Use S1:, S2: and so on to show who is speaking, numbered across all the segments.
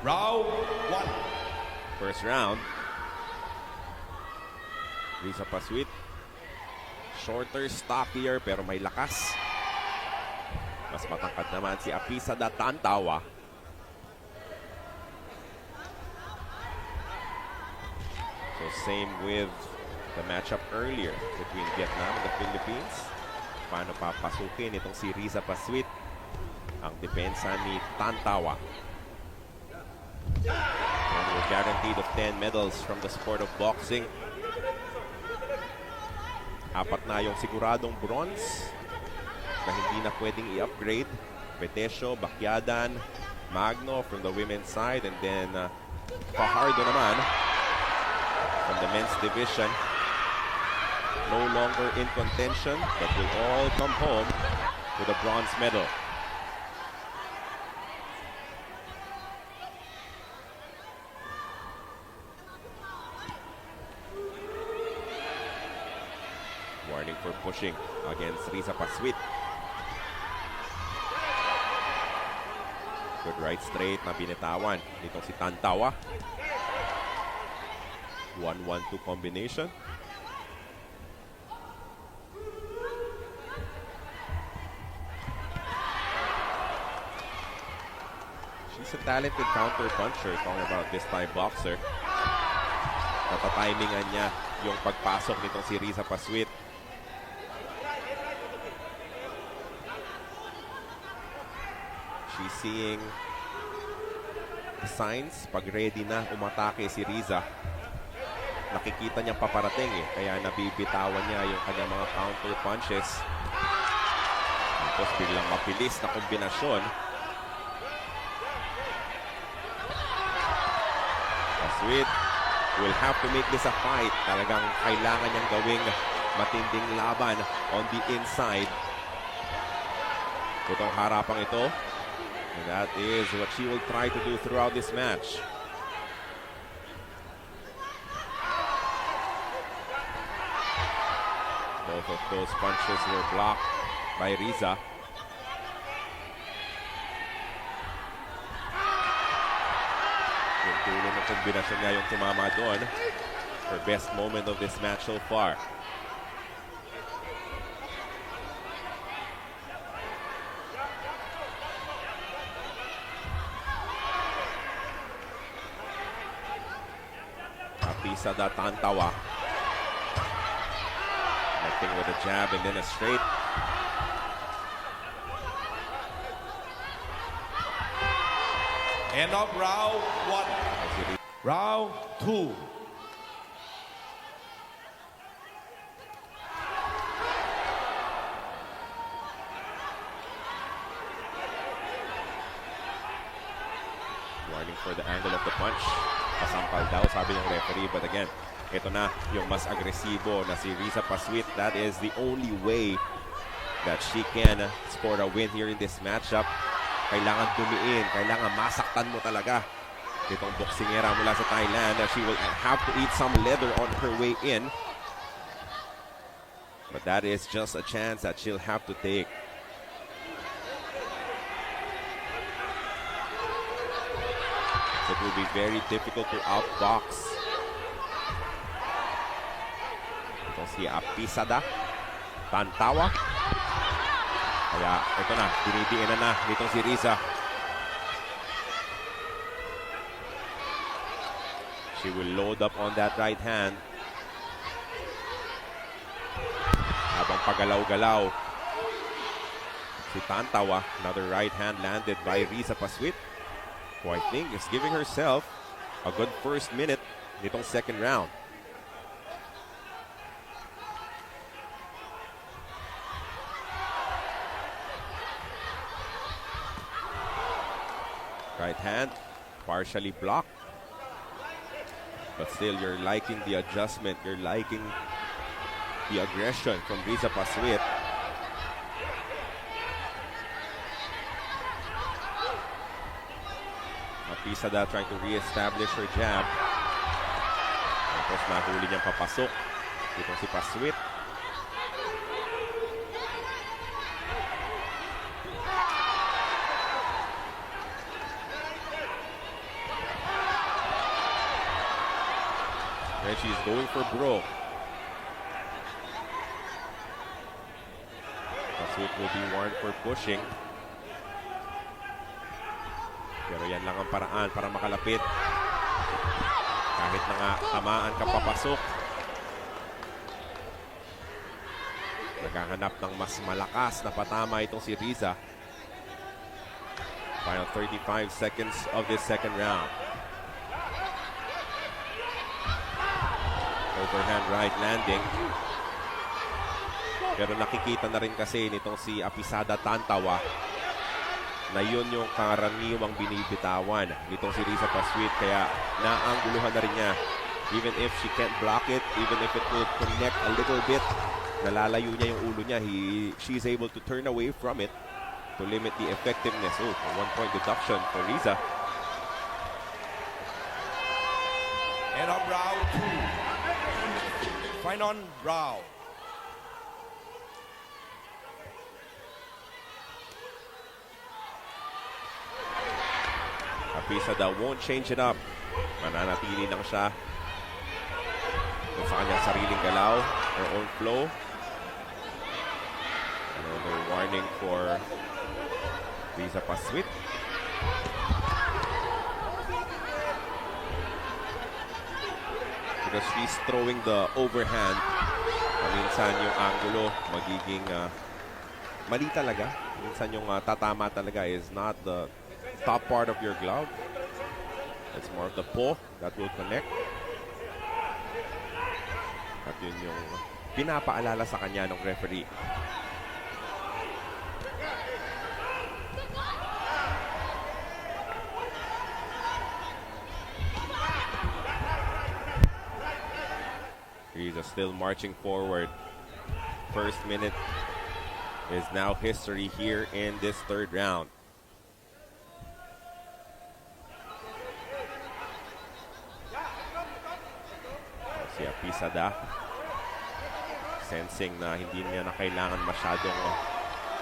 S1: Round 1.
S2: First round. Risa Paswit. Shorter, stockier, pero may lakas. Mas matangkad naman si Apisada Tantawa. So same with the matchup earlier between Vietnam and the Philippines. Paano papasukin itong si Risa Paswit ang depensa ni Tantawa. And we're guaranteed of 10 medals from the sport of boxing. Apat na yung siguradong bronze na hindi na pwedeng i-upgrade. Petesio, Bakyadan, Magno from the women's side, and then Fajardo naman from the men's division. No longer in contention, but will all come home with a bronze medal. Warning for pushing against Risa Paswit. Good right straight na binitawan nitong si Tantawa. 1-1-2 combination. She's a talented counter puncher, talking about this Thai boxer. Natatimingan niya yung pagpasok nitong si Risa Paswit. She's seeing the signs pag ready na umatake si Riza. Nakikita niyang paparating kaya nabibitawan niya yung kanyang mga counter punches. Tapos biglang mabilis na kombinasyon. Paswit will have to make this a fight. Talagang kailangan niyang gawing matinding laban on the inside. Itong harapang ito. And that is what she will try to do throughout this match. Both of those punches were blocked by Riza. Yung tulong ng kombinasyon niya yung tumama doon. Her best moment of this match so far. Apisada Tantawa. Connecting with a jab and then a straight.
S1: End of round 1. Round 2.
S2: Warning for the angle of the punch. Pasampal daw, sabi ng referee. But again, ito na yung mas agresibo na si Risa Paswit. That is the only way that she can score a win here in this matchup. Kailangan dumiin, kailangan masaktan mo talaga itong boksingera mula sa Thailand. She will have to eat some leather on her way in. But that is just a chance that she'll have to take. It will be very difficult to outbox. Ito si Apisada Tantawa. Kaya ito na, dinidiin na nitong si Riza. She will load up on that right hand. Habang pagalaw-galaw si Tantawa, another right hand landed by Risa Paswit, who I think is giving herself a good first minute nitong second round. Right hand, partially blocked. But still, you're liking the adjustment. You're liking the aggression from Risa Paswit. Apisada trying to re-establish her jab. Tapos nahuli niyang papasok. Itong si Paswit. And she's going for broke. Paswit will be warned for pushing. Pero yan lang ang paraan para makalapit. Kahit na nga tamaan ka papasok. Naghahanap ng mas malakas na patama itong si Riza. Final 35 seconds of this second round. Overhand right landing. Pero nakikita na rin kasi nitong si Apisada Tantawa na yun yung karaniwang binibitawan nitong si Riza Paswit. Kaya naangguluhan na rin niya. Even if she can't block it, even if it will connect a little bit, nalalayo niya yung ulo niya. She's able to turn away from it to limit the effectiveness. Oh, a 1-point deduction for Riza.
S1: End of round 2. Final round.
S2: Apisada won't change it up. Mananatili lang siya sa kanyang sariling galaw, her own flow. Another warning for Riza Paswit. Because she's throwing the overhand. Minsan yung angulo magiging mali talaga. Minsan yung tatama talaga is not the top part of your glove. It's more of the paw that will connect. At yun yung pinapaalala sa kanya ng referee. Riza still marching forward. First minute is now history here in this third round. Si Apisada sensing na hindi niya na kailangan masyadong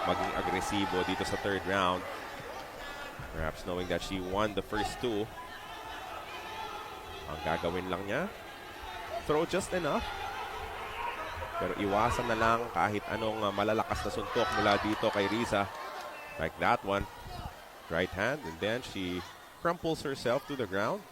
S2: maging agresibo dito sa third round. Perhaps knowing that she won the first two. Ang gagawin lang niya, throw just enough. Pero iwasan na lang kahit anong malalakas na suntok mula dito kay Riza. Like that one. Right hand, and then she crumples herself to the ground.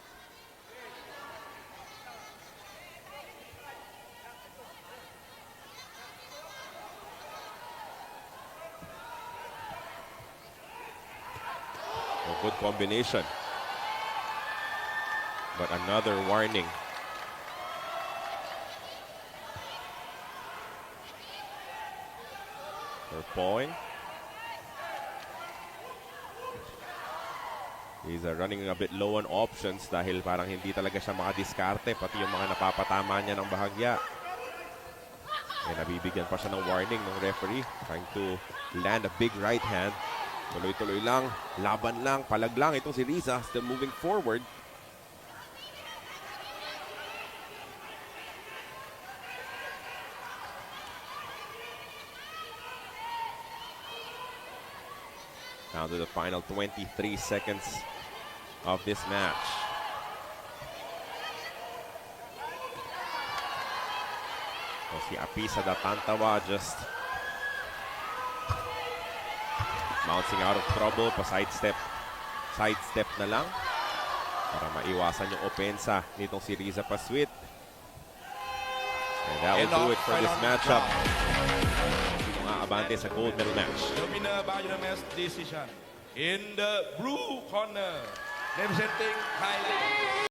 S2: A good combination. But another warning. For pawing. He's running a bit low on options dahil parang hindi talaga siya makadiskarte pati yung mga napapatama niya ng bahagya. Eh, nabibigyan pa siya ng warning ng referee. Trying to land a big right hand. Tuloy-tuloy lang, laban lang, palag lang itong si Riza. Still moving forward. Down to the final 23 seconds of this match. So si Apisada Tantawa just bouncing out of trouble, pa-sidestep na lang para maiwasan yung opensa nitong si Riza Paswit. And that will do it for this matchup. Abante sa gold medal match.
S1: The winner by unanimous decision in the blue corner, representing Thailand.